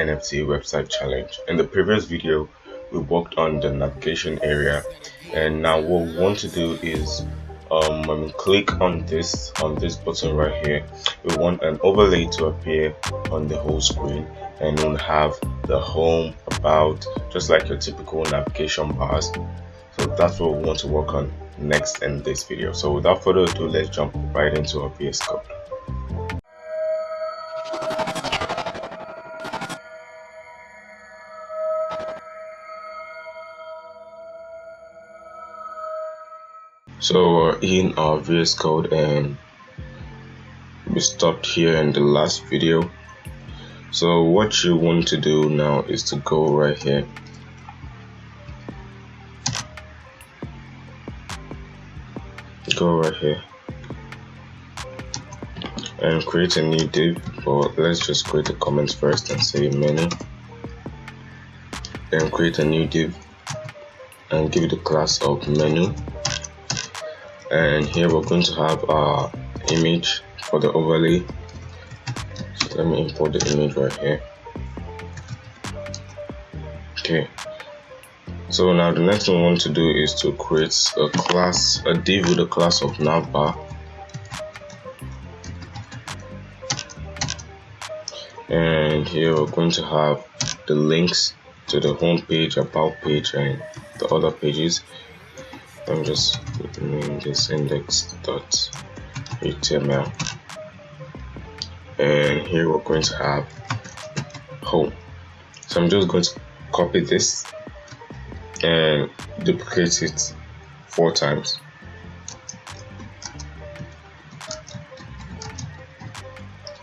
NFT website challenge. In the previous video, we worked on the navigation area, and now what we want to do is when we click on this button right here, we want an overlay to appear on the whole screen, and we'll have the home, about, just like your typical navigation bars. So that's what we want to work on next in this video. So without further ado, let's jump right into our VS Code. So we're in our VS Code, and we stopped here in the last video. So what you want to do now is to go right here, and create a new div. But let's just create a comment first and say menu, then create a new div and give it the class of menu. And here we're going to have our image for the overlay. So let me import the image right here. Okay, so now the next thing we want to do is to create a div with a class of navbar, and here we're going to have the links to the home page, about page, and the other pages. I'm just name this index.html, and here we're going to have home. So I'm just going to copy this and duplicate it 4 times.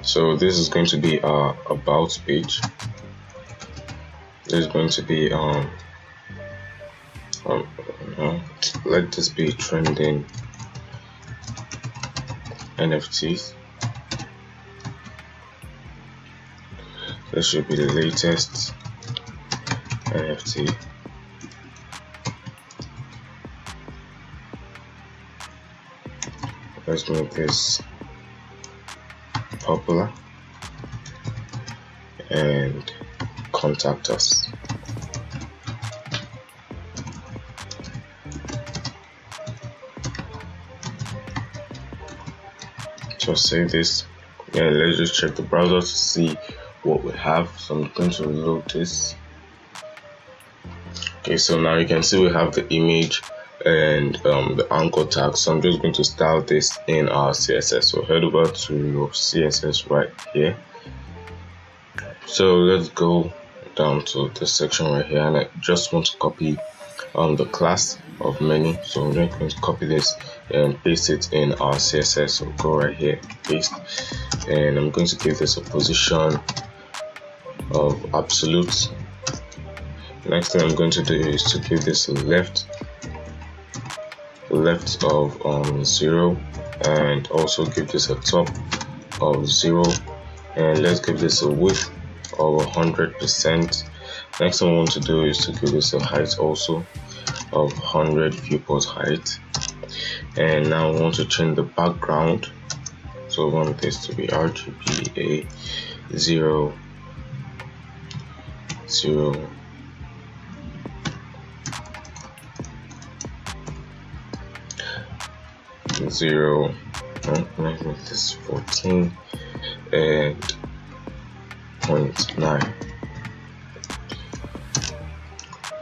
So this is going to be our about page. This is going to be let this be trending NFTs. This should be the latest NFT. Let's make this popular and contact us. So save this, and let's just check the browser to see what we have. So I'm going to reload this. Okay, so now you can see we have the image and the anchor tag. So I'm just going to style this in our CSS. So head over to your CSS right here. So let's go down to this section right here, and I just want to copy the class of menu. So I'm just going to copy this and paste it in our CSS. So go right here, paste, and I'm going to give this a position of absolute. Next thing I'm going to do is to give this a left of 0, and also give this a top of 0, and let's give this a width of 100%. Next thing I want to do is to give this a height also of 100 viewport height. And now I want to change the background. So I want this to be RGB 0 0 0. Let's make this 14 and 0.9.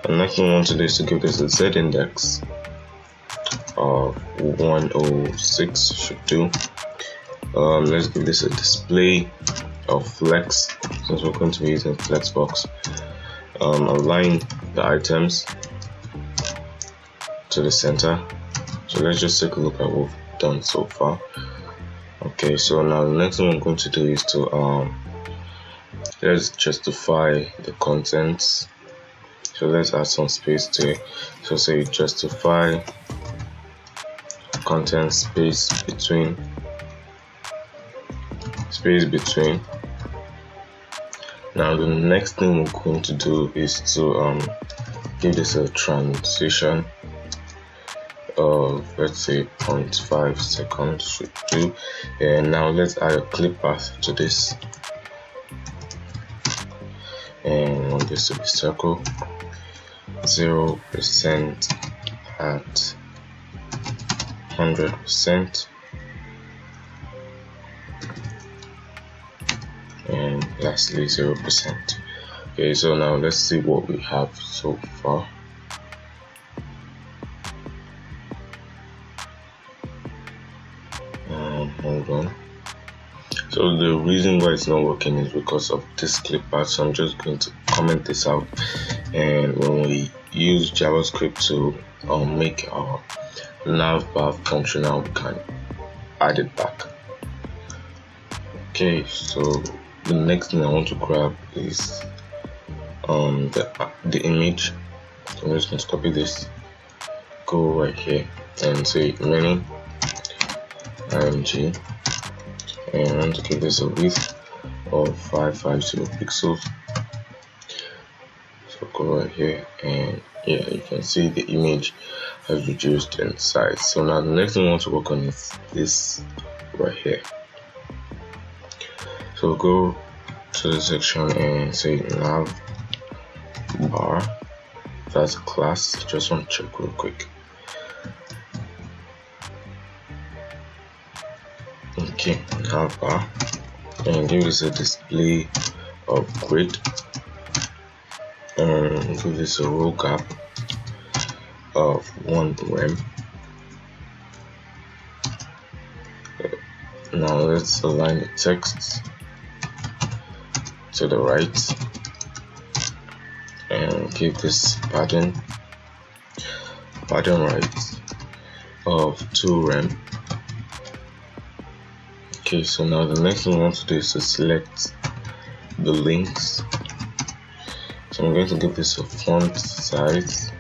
The next thing I want to do is to give this a Z index of 106 should do. Let's give this a display of flex, since we're going to be using flexbox. Align the items to the center. So let's just take a look at what we've done so far. Okay, so now the next thing I'm going to do is to let's justify the contents. So let's add some space to it. So say justify content space between. Now the next thing we're going to do is to give this a transition of, let's say, 0.5 seconds should do. And now let's add a clip path to this. and we want this to be circle. 0% at 100%, and lastly 0%. Okay, so now let's see what we have so far. Hold on. So the reason why it's not working is because of this clipper, so I'm just going to comment this out, and when we use JavaScript to make our navbar functional, we can add it back. Okay, so the next thing I want to grab is the image. So I'm just going to copy this, go right here and say menu img, and I want to give this a width of 550 pixels. So go right here, and yeah, you can see the image has reduced in size. So now the next thing I want to work on is this right here. So go to the section and say nav bar. That's a class. Just want to check real quick. Okay, nav bar, and give this a display of grid, and give this a row gap of 1 rem. Now let's align the text to the right and give this pattern right of 2 rem. Okay, so now the next thing we want to do is to select the links. So I'm going to give this a font size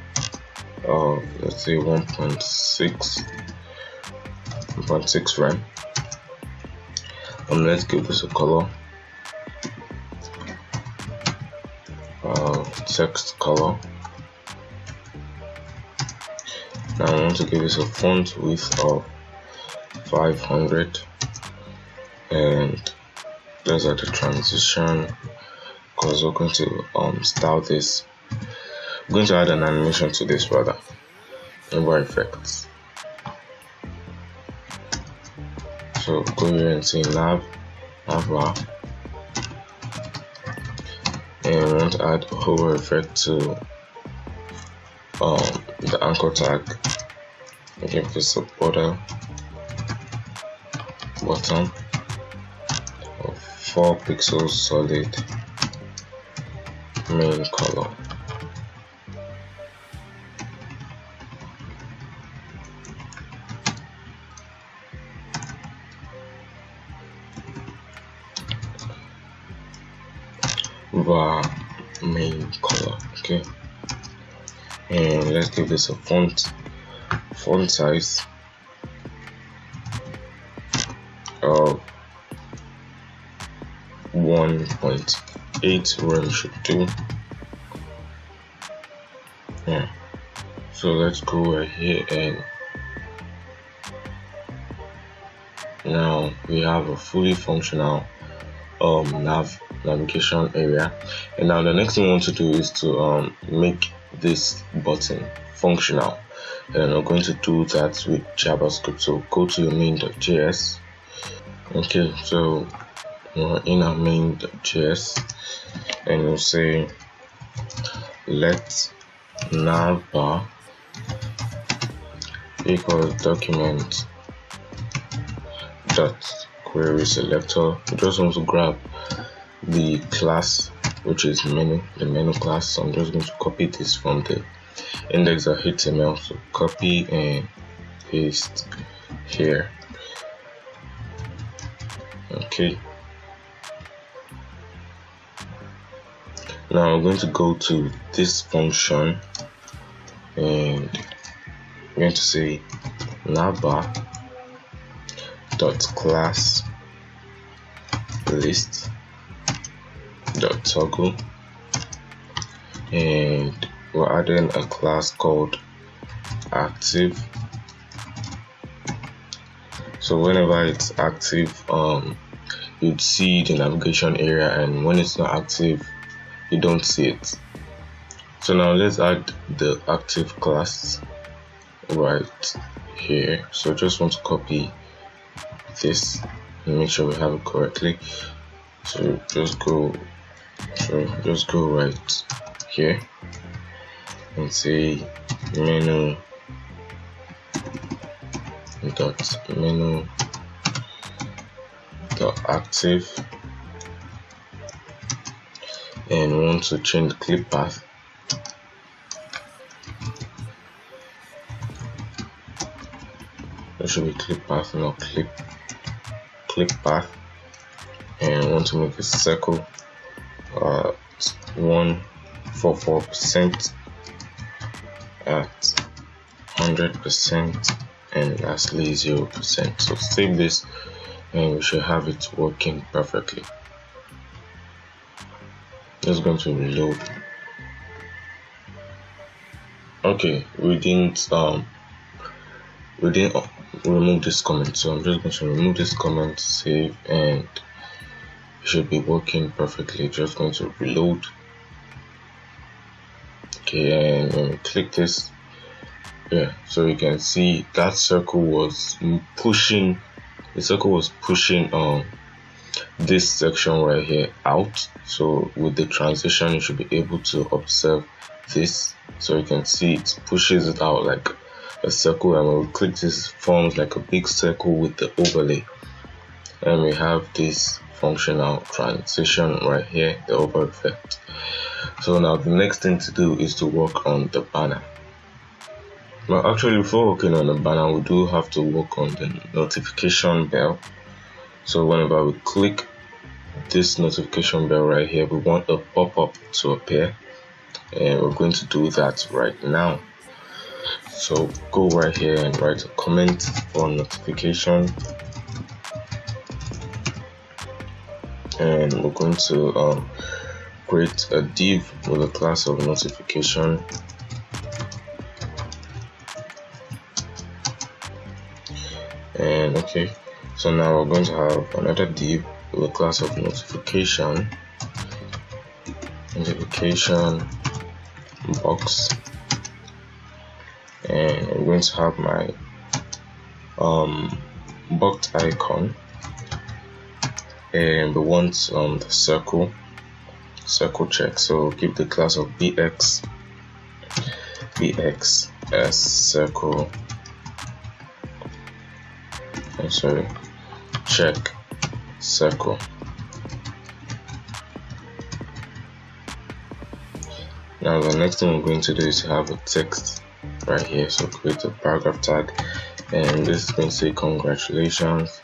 of, let's say, 1.6 rem. Let's give this a color, text color. Now I want to give this a font width of 500, and those are the transition, because we're going to style this. We're going to add an animation to this rather, number effects. So go here and say navbar, and we want to add a hover effect to the anchor tag. Give this a bottom of 4 pixels solid main color. Var main color. Okay, and let's give this a font size of 1.8 rem should do. Yeah, so let's go right here, and now we have a fully functional navigation area. And now the next thing we want to do is to make this button functional, and we're going to do that with JavaScript. So go to your main.js. Okay, so we're in our main.js, and we'll say let navbar equals document dot query selector. We just want to grab the class, which is menu, the menu class. So I'm just going to copy this from the index.html. So copy and paste here. Okay, now I'm going to go to this function, and I'm going to say navbar dot class list dot toggle, and we're adding a class called active. So whenever it's active, you'd see the navigation area, and when it's not active, you don't see it. So now let's add the active class right here. So just want to copy this and make sure we have it correctly. So just go right here and say menu dot active, and we want to change the clip path. That should be clip path, not clip path, and we want to make a circle 144% at 100%, and lastly 0%. So save this and we should have it working perfectly. Just going to reload. Okay, we didn't remove this comment, so I'm just going to remove this comment, save, and it should be working perfectly. Just going to reload. Okay, and when we click this, yeah, so you can see that circle was pushing this section right here out. So with the transition, you should be able to observe this. So you can see it pushes it out like a circle, and when we click this, forms like a big circle with the overlay. And we have this functional transition right here, the over effect. So now the next thing to do is to work on the banner. Well, actually, before working on the banner, we do have to work on the notification bell. So whenever we click this notification bell right here, we want a pop-up to appear, and we're going to do that right now. So go right here and write a comment on notification, and we're going to create a div with a class of notification. And okay, so now we're going to have another div with a class of notification box, and I'm going to have my box icon, and we want the circle check. So give the class of bx as circle, check circle. Now the next thing we're going to do is to have a text right here. So create a paragraph tag, and this is going to say congratulations,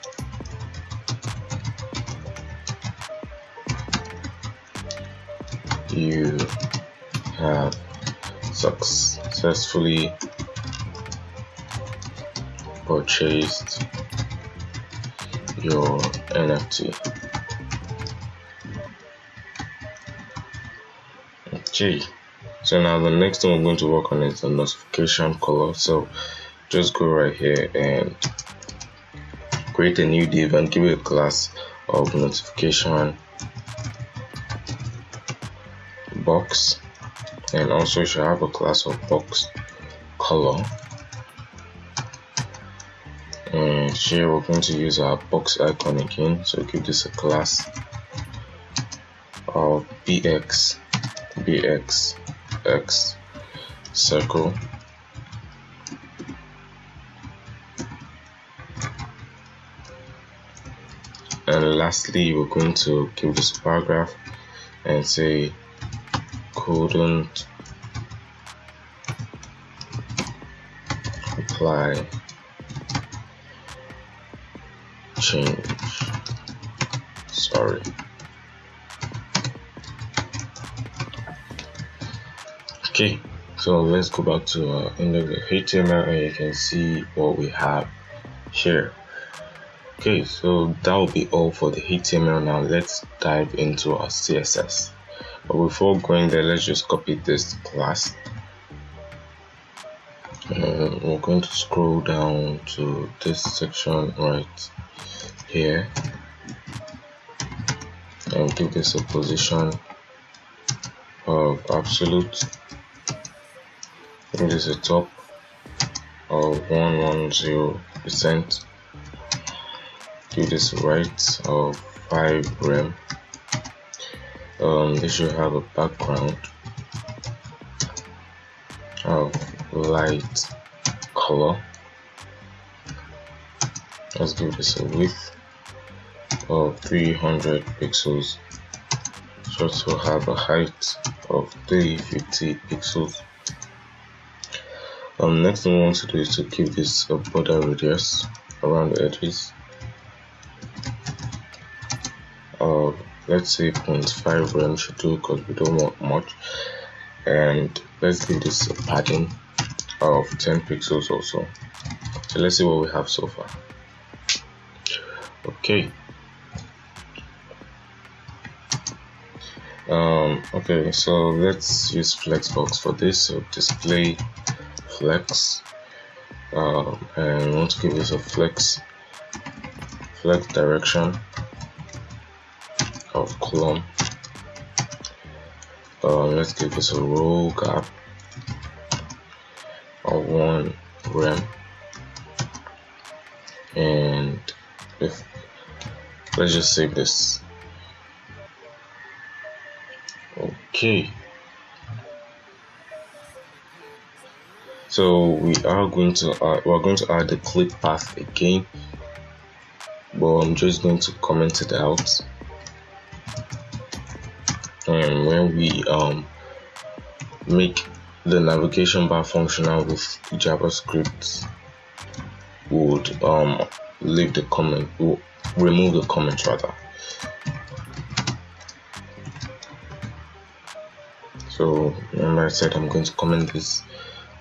you have successfully purchased your NFT. Okay, so now the next thing we're going to work on is the notification color. So just go right here and create a new div and give it a class of notification box, and also you should have a class of box color. And here we're going to use our box icon again, so give this a class of bx x circle, and lastly we're going to give this a paragraph and say couldn't apply change, sorry. Okay, so let's go back to our index of HTML, and you can see what we have here. Okay, so that will be all for the HTML. Now let's dive into our CSS. But before going there, let's just copy this class, and we're going to scroll down to this section right here and give this a position of absolute. It is a top of 110%. Give this right of 5 rem. This should have a background of light color. Let's give this a width of 300 pixels. Should also have a height of 350 pixels. Next thing we want to do is to give this a border radius around the edges of, let's say, 0.5 rem should do, because we don't want much. And let's give this a padding of 10 pixels also. So let's see what we have so far. Okay. Okay, so let's use flexbox for this. So display flex, and we want to give this a flex direction of column. Let's give this a row gap of 1 rem, and let's just save this. Okay, so we're going to add the clip path again, but I'm just going to comment it out. And when we make the navigation bar functional with JavaScript, we would leave the comment, we'll remove the comment rather. So remember I said I'm going to comment this.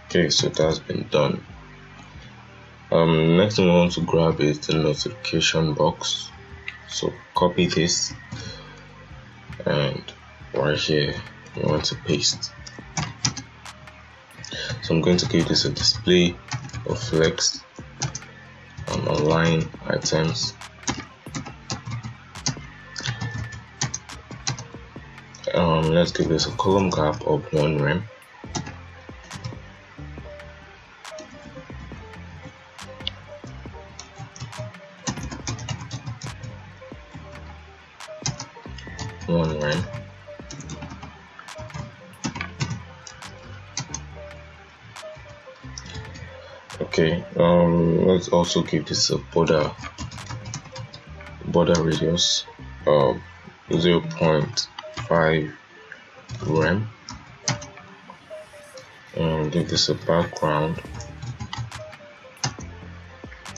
Okay, so that's been done. Next thing we want to grab is the notification box. So copy this, and right here we want to paste. So I'm going to give this a display of flex and align items. Let's give this a column gap of 1 rem. Okay, let's also give this a border radius of 0.5 rem, and give this a background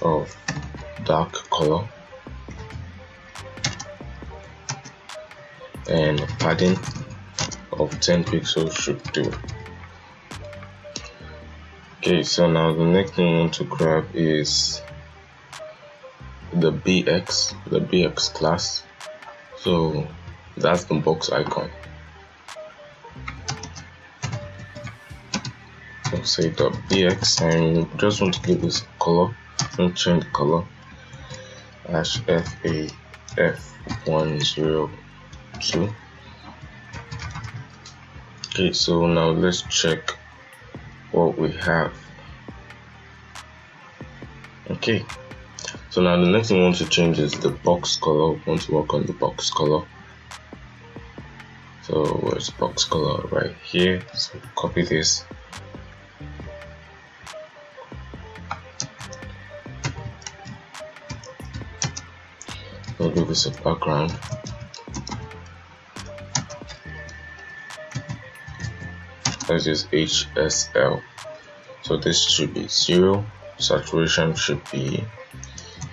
of dark color, and padding of 10 pixels should do. Okay, so now the next thing we want to grab is the BX class. So that's the box icon. So say .bx, and just want to give this a color. And change the color -FAF102. Okay, so now let's check what we have. Okay, so now the next thing we want to change is the box color. We want to work on the box color. So where's box color? Right here. So copy this. We'll give this a background. Let's use HSL. So this should be 0. Saturation should be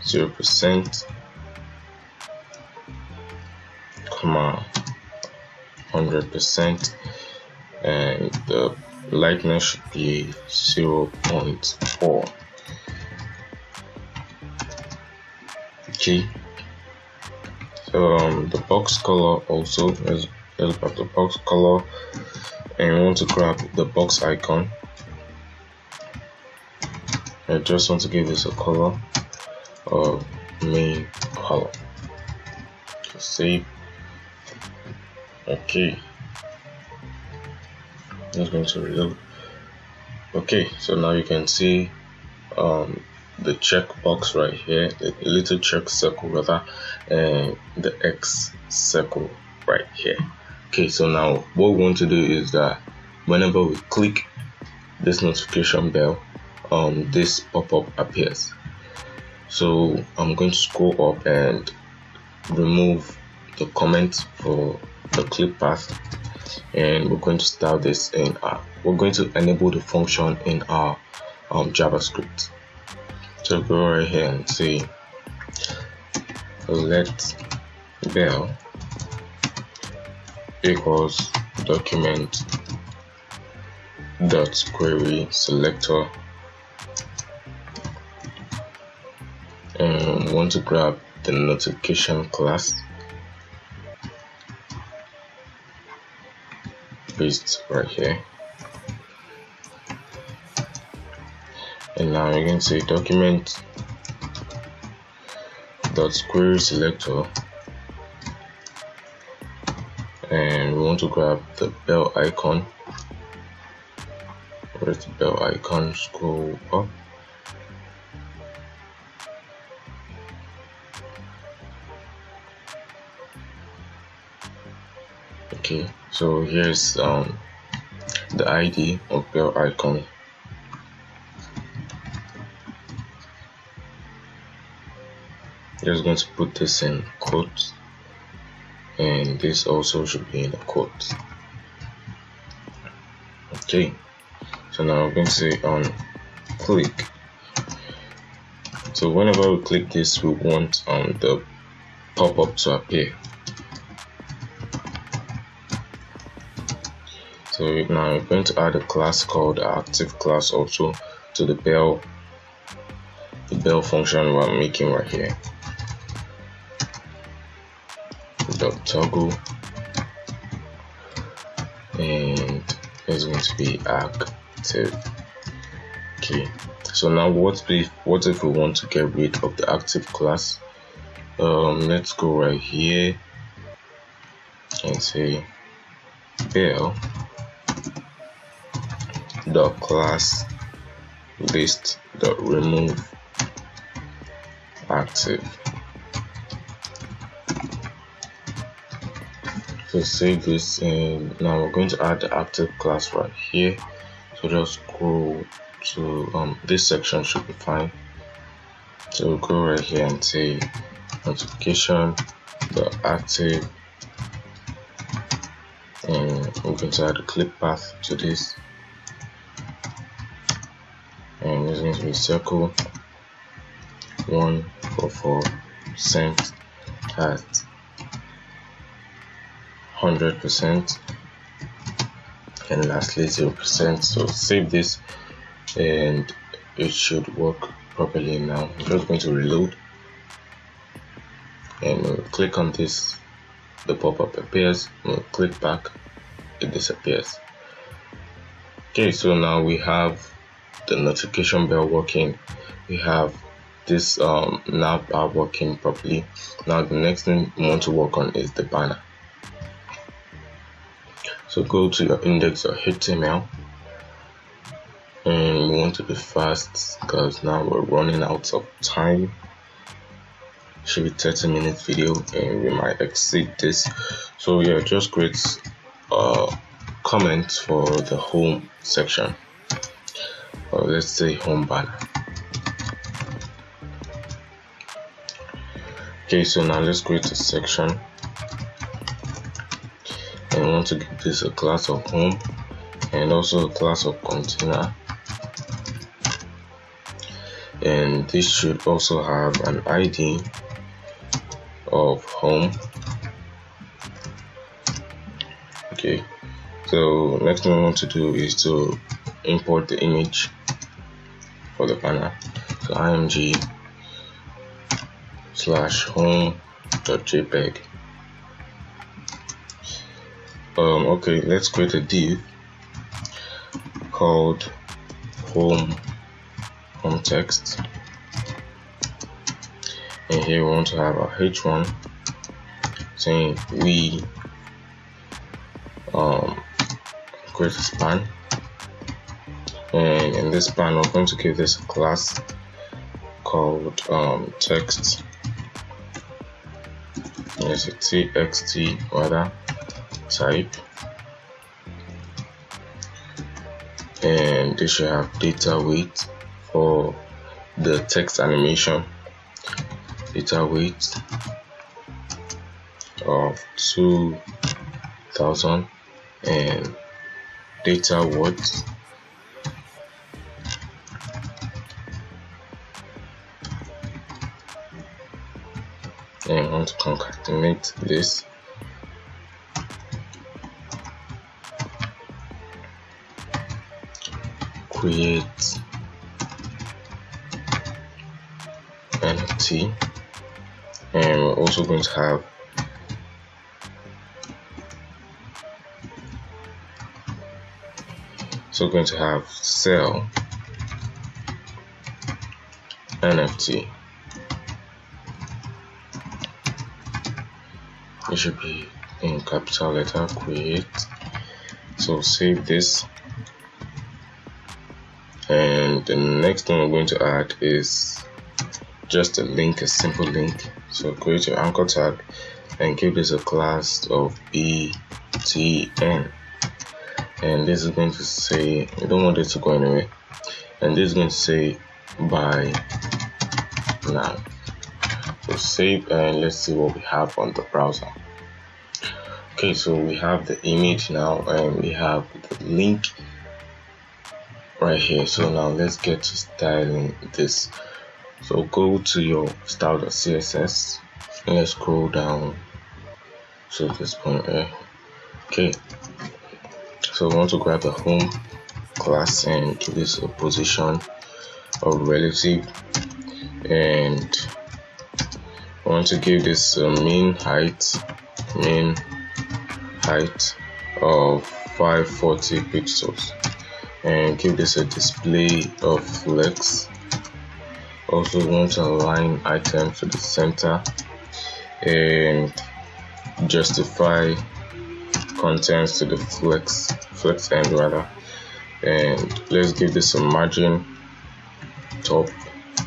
0%, 100%, and the lightness should be 0.4. Okay. So the box color also is about the box color, and we want to grab the box icon. I just want to give this a color of main color. Just save. Okay. It's going to reload. Okay, so now you can see the checkbox right here, the little check circle rather, and the X circle right here. Okay, so now what we want to do is that whenever we click this notification bell, this pop-up appears. So I'm going to scroll up and remove the comment for the clip path, and we're going to style this in we're going to enable the function in our JavaScript. So go right here and say let bell equals document dot query selector, and we want to grab the notification class, paste right here, and now you can say document dot query selector, and we want to grab the bell icon. Where's the bell icon? Scroll up. Okay, so here's the ID of bell icon. Just going to put this in quotes, and this also should be in a quote. Okay, so now I'm going to say on click. So whenever we click this, we want the pop-up to appear. So now we're going to add a class called active class also to the bell function we're making right here. Toggle, and it's going to be active. Okay, so now what if we want to get rid of the active class? Let's go right here and say bell dot class list dot remove active. So save this, and now we're going to add the active class right here. So just scroll to this section should be fine. So we'll go right here and say notification the active, and we're going to add a clip path to this, and it's going to be circle 144% at 100%, and lastly 0%. So save this, and it should work properly now. I'm just going to reload, and we'll click on this, the pop-up appears, we'll click back, it disappears. Okay, so now we have the notification bell working, we have this nav bar working properly. Now the next thing we want to work on is the banner. So go to your index.html, and we want to be fast because now we're running out of time. Should be 30-minute video, and we might exceed this. So yeah, just create comments for the home section, or let's say home banner. Okay, so now let's create a section, and we want to give this a class of home and also a class of container, and this should also have an ID of home. Okay, so next thing we want to do is to import the image for the banner. So img/home.jpg. Okay, let's create a div called home text, and here we want to have a h1 saying we create a span, and in this span we're going to give this a class called text. Yes, it's txt rather type, and this should have data weight for the text animation, data weight of 2000, and data words and I want to concatenate this. Create NFT, and we're also going to have sell NFT. It should be in capital letter, create. So save this, and the next thing we're going to add is just a link, a simple link. So create your anchor tag and give this a class of btn, and this is going to say, we don't want it to go anywhere, and this is going to say by now. So save, and let's see what we have on the browser. Okay, so we have the image now, and we have the link right here. So now let's get to styling this. So go to your style.css and let's scroll down to this point here. Okay, so we want to grab the home class and give this a position of relative, and I want to give this a mean height of 540 pixels, and give this a display of flex. Also want to align items to the center and justify contents to the flex end rather, and let's give this a margin top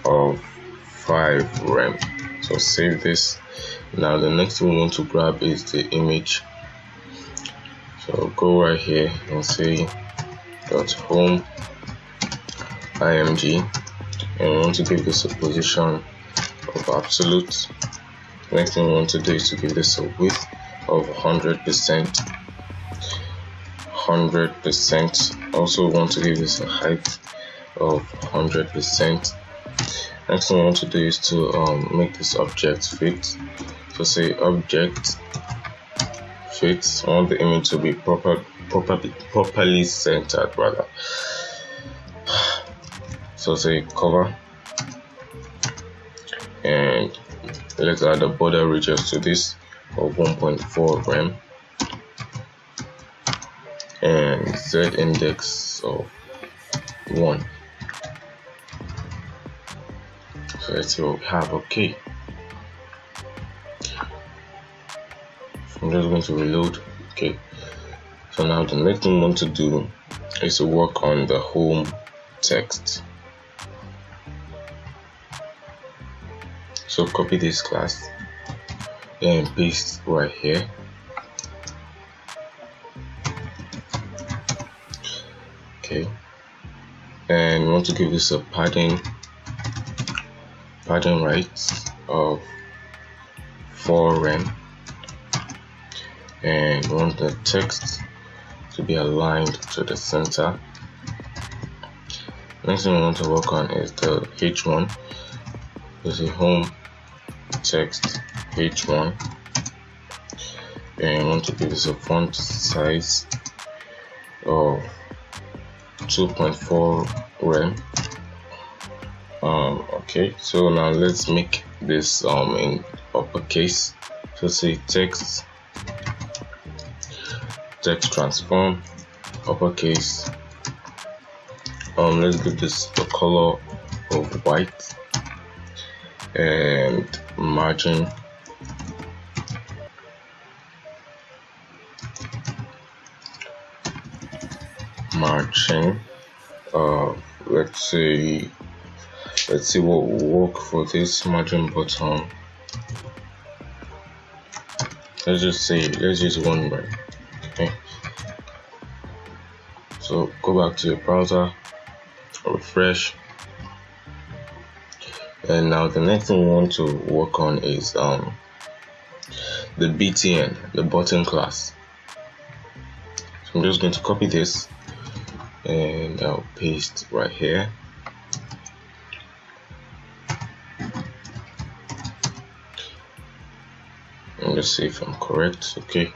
of 5 rem. So save this. Now the next thing we want to grab is the image. So go right here and say .home img, and we want to give this a position of absolute. Next thing we want to do is to give this a width of 100%. Also want to give this a height of 100%. Next thing we want to do is to make this object fit. So say object fit. I want the image to be properly centered rather. So say cover, and let's add a border radius to this of 1.4 rem, and z index of 1. So let's see what we have. Okay, so I'm just going to reload. Okay, so now the next thing we want to do is to work on the home text. So copy this class and paste right here. Okay, and we want to give this a padding right of 4 rem, and we want the text to be aligned to the center. Next thing we want to work on is the h1. This is home text h1, and I want to give this a font size of 2.4 rem. Okay, so now let's make this in uppercase. So say text transform uppercase. Let's give this the color of white, and margin margin. Let's see what will work for this margin button. Let's use 1 rem. Okay, so go back to your browser, refresh, and now the next thing we want to work on is the btn, the button class. So I'm just going to copy this and I'll paste right here. And let's see if I'm correct. Okay,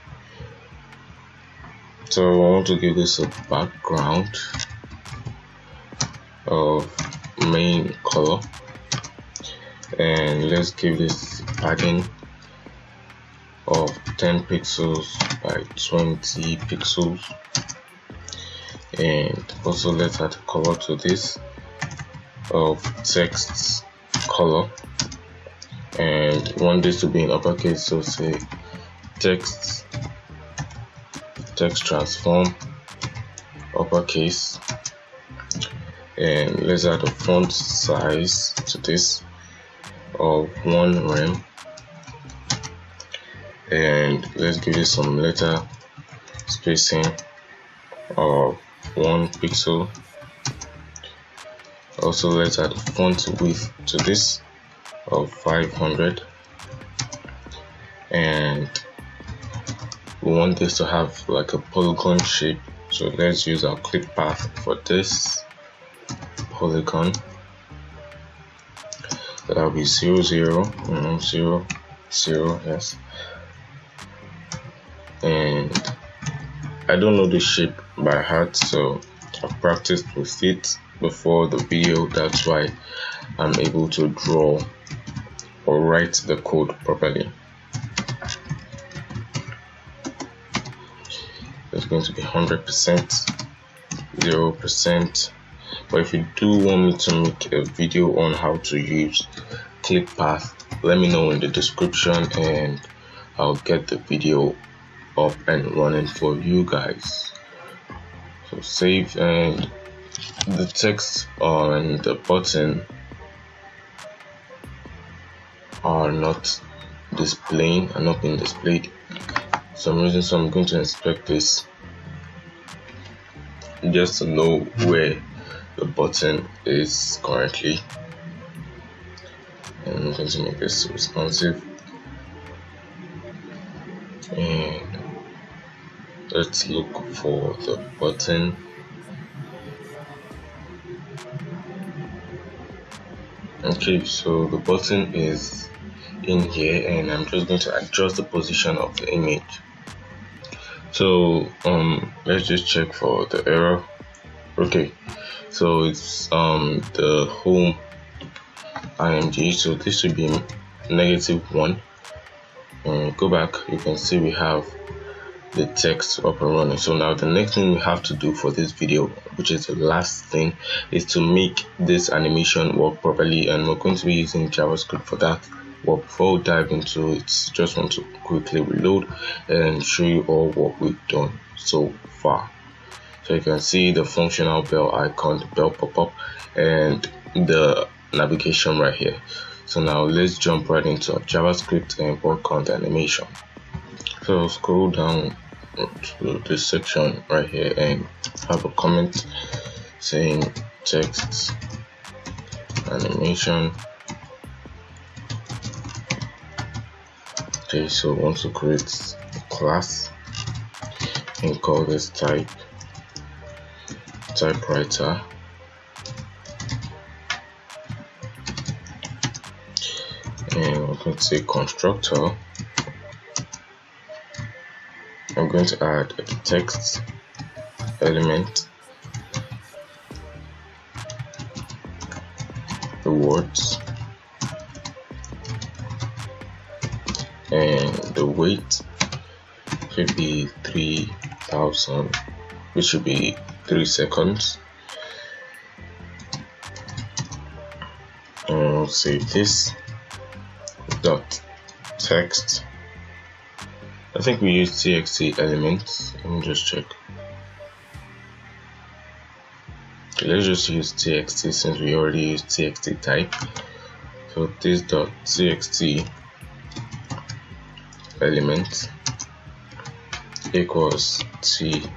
so I want to give this a background of main color, and let's give this padding of 10 pixels by 20 pixels, and also let's add a color to this of text color, and we want this to be in uppercase, so say text transform uppercase, and let's add a font size to this of 1 rem, and let's give it some letter spacing of 1 pixel. Also let's add a font width to this of 500, and we want this to have like a polygon shape, so let's use our clip path for this polygon. That'll be 0 0 0 0, yes. And I don't know the shape by heart, so I've practiced with it before the video. That's why I'm able to draw or write the code properly. It's going to be 100%, 0%. But if you do want me to make a video on how to use clip path, let me know in the description and I'll get the video up and running for you guys. So save, and the text on the button are not being displayed for some reason, so I'm going to inspect this just to know where the button is currently, and I'm going to make this responsive, and let's look for the button. Okay, so the button is in here, and I'm just going to adjust the position of the image. So let's just check for the error. Okay, so it's the home img, so this should be -1. Go back, you can see we have the text up and running. So now the next thing we have to do for this video, which is the last thing, is to make this animation work properly, and we're going to be using JavaScript for that. But before we dive into it, just want to quickly reload and show you all what we've done so far. So you can see the functional bell icon, the bell pop-up, and the navigation right here. So now let's jump right into JavaScript and work on the animation. So scroll down to this section right here and have a comment saying text animation. Okay, so we want to create a class and call this typewriter. And we're going to say constructor. I'm going to add a text element, the words, and the weight should be 3000, which should be 3 seconds. And we'll save this dot text. I think we use txt elements. Let me just check. let's just use txt since we already used txt type. So this dot txt element equals txt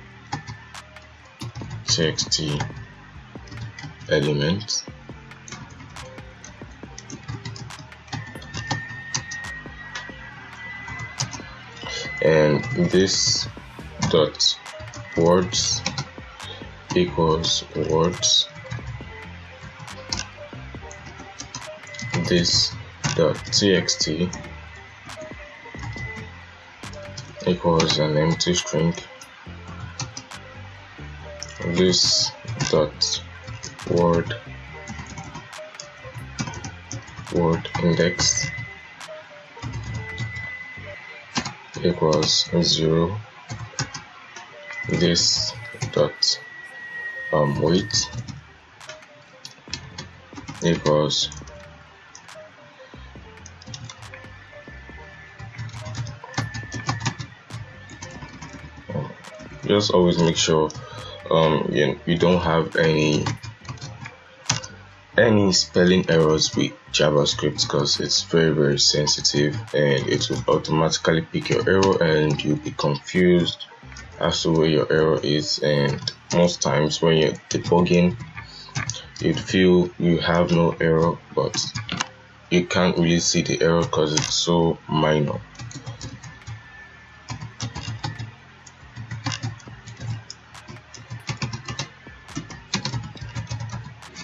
element and this dot words equals words. This dot txt equals an empty string. This dot word index equals 0. This dot weight equals just always make sure you don't have any spelling errors with JavaScript, because it's very sensitive and it will automatically pick your error and you'll be confused as to where your error is. And most times when you're debugging, you'd feel you have no error, but you can't really see the error because it's so minor.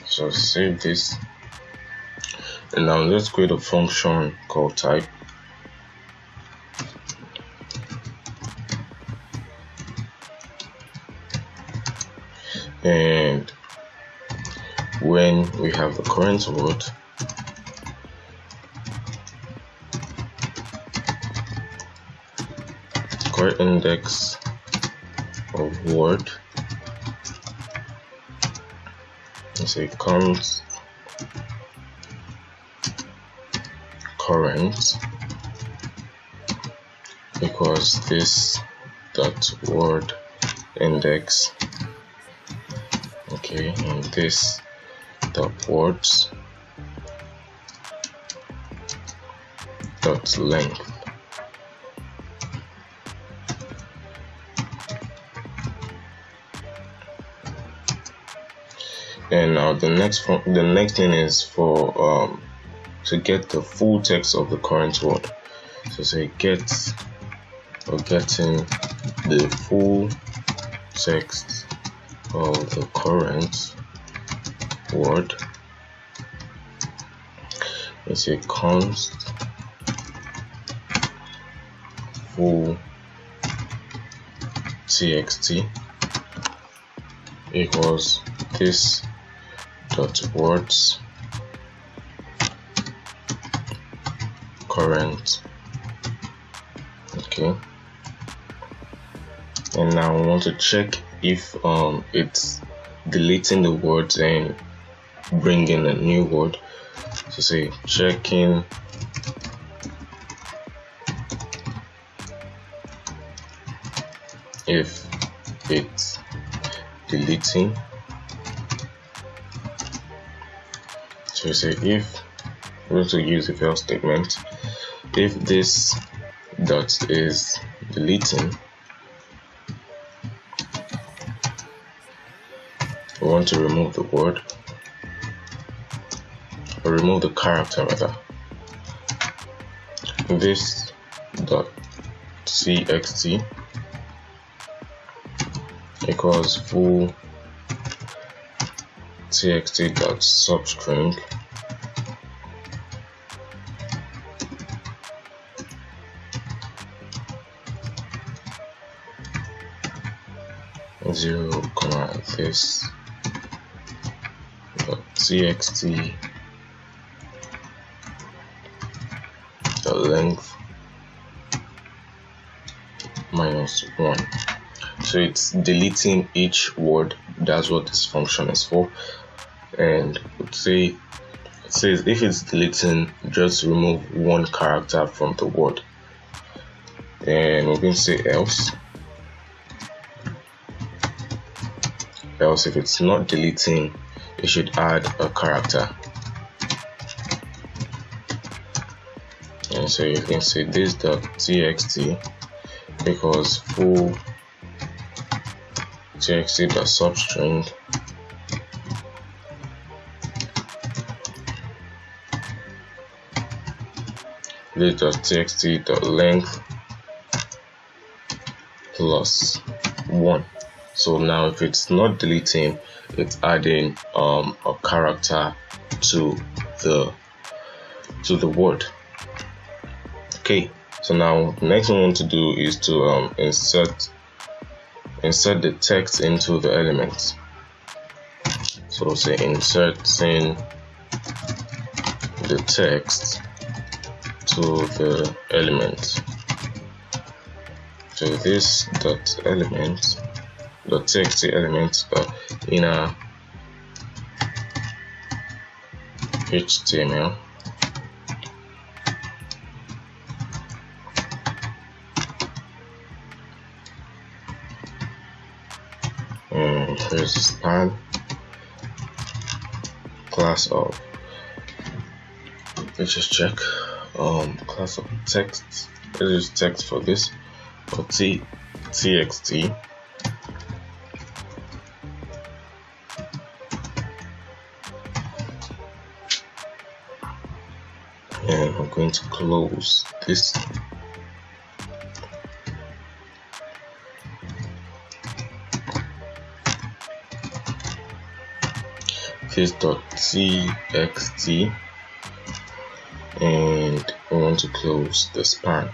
So save this, and now let's create a function called type. And when we have the current word, current index of word, say const current equals this dot word index, okay, and this dot words dot length. And now the next thing is for to get the full text of the current word. So say get or getting the full text of the current word. Let's say const full txt equals this dot words current, okay. And now I want to check if it's deleting the words and bringing a new word. So say checking if it's deleting. So say if we're going to use if else statement, if this dot is deleting, we want to remove the word, or remove the character rather. This dot txt equals full txt dot substring zero comma this dot txt the length -1. So it's deleting each word. That's what this function is for. And it says if it's deleting, just remove one character from the word. And we're going to say else else if it's not deleting, it should add a character. And so you can say this.txt because full txt.substring this.txt.length plus 1. So now if it's not deleting, it's adding a character to the word. Okay, so now the next thing we want to do is to insert the text into the elements. So we'll say inserting the text to the element. So this dot element dot txt element inner HTML and here's the span class of, let's just check class of text. Let's use text for this, or txt, and I'm going to close this. This.txt, and we want to close the span.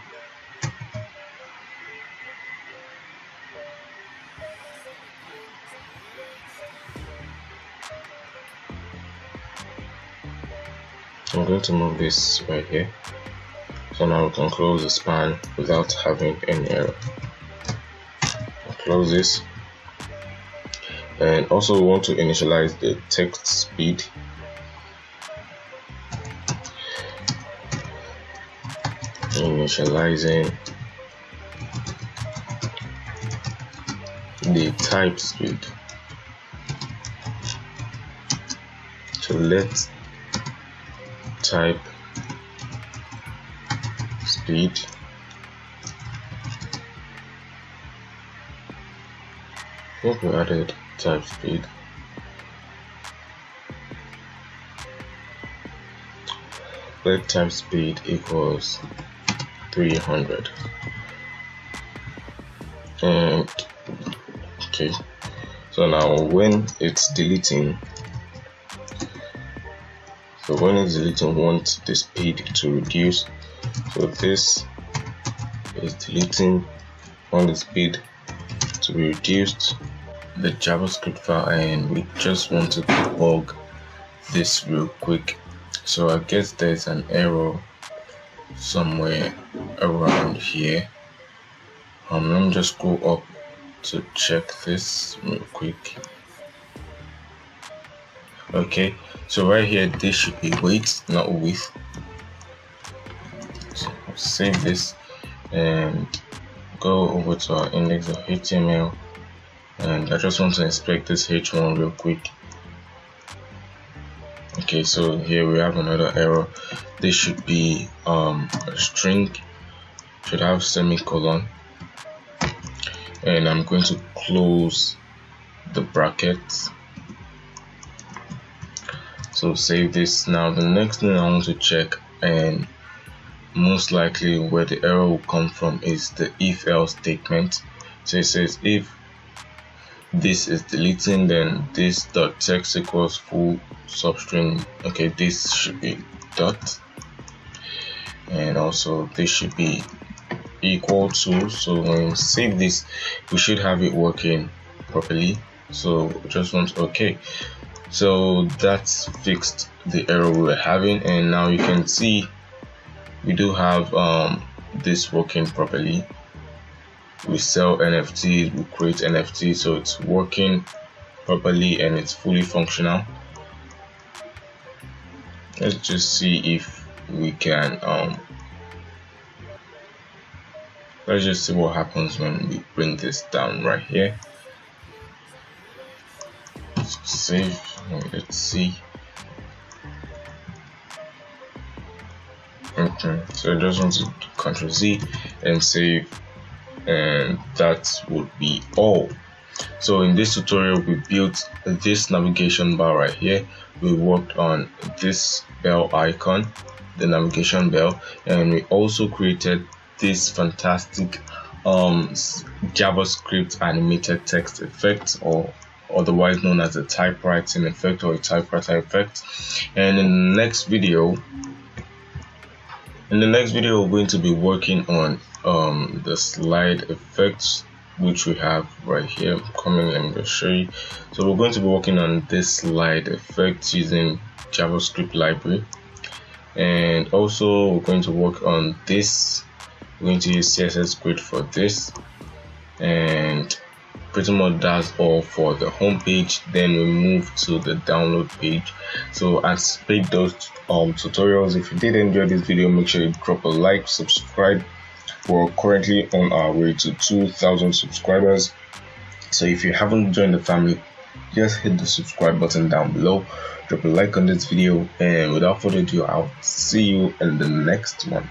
I'm going to move this right here, so now we can close the span without having any error. I'll close this, and also we want to initialize the text speed. Initializing the type speed. So let type speed I think we added type speed. Let type speed equals 300. And okay, so now when it's deleting, we want the speed to reduce. So this is deleting, want the speed to be reduced, the JavaScript file, and we just want to debug this real quick. So I guess there's an error somewhere around here. Let me just go up to check this real quick. Okay, so right here this should be weight, not width. So I'll save this and go over to our index.html, and I just want to inspect this h1 real quick. Okay, so here we have another error. This should be a string, should have semicolon, and I'm going to close the brackets. So save this. Now the next thing I want to check, and most likely where the error will come from, is the if else statement. So it says if this is deleting, then this dot text equals full substring. Okay, this should be dot, and also this should be equal to. So when we save this, we should have it working properly. So just want okay. So that's fixed the error we were having, and now you can see we do have this working properly. We sell NFTs, we create NFTs, so it's working properly and it's fully functional. Let's just see if we can let's just see what happens when we bring this down right here. save. Let's see. Okay, so I just want to Ctrl Z and save, and that would be all. So in this tutorial, we built this navigation bar right here. We worked on this bell icon, the navigation bell, and we also created this fantastic JavaScript animated text effect, or otherwise known as a typewriting effect or a typewriter effect. And in the next video, we're going to be working on the slide effects, which we have right here. Coming, let me just show you. So we're going to be working on this slide effect using JavaScript library, and also we're going to work on this. We're going to use CSS grid for this, and pretty much that's all for the home page. Then we move to the download page. So as paid those tutorials, if you did enjoy this video, make sure you drop a like, subscribe. We're currently on our way to 2,000 subscribers, so if you haven't joined the family, just hit the subscribe button down below, drop a like on this video, and without further ado, I'll see you in the next one.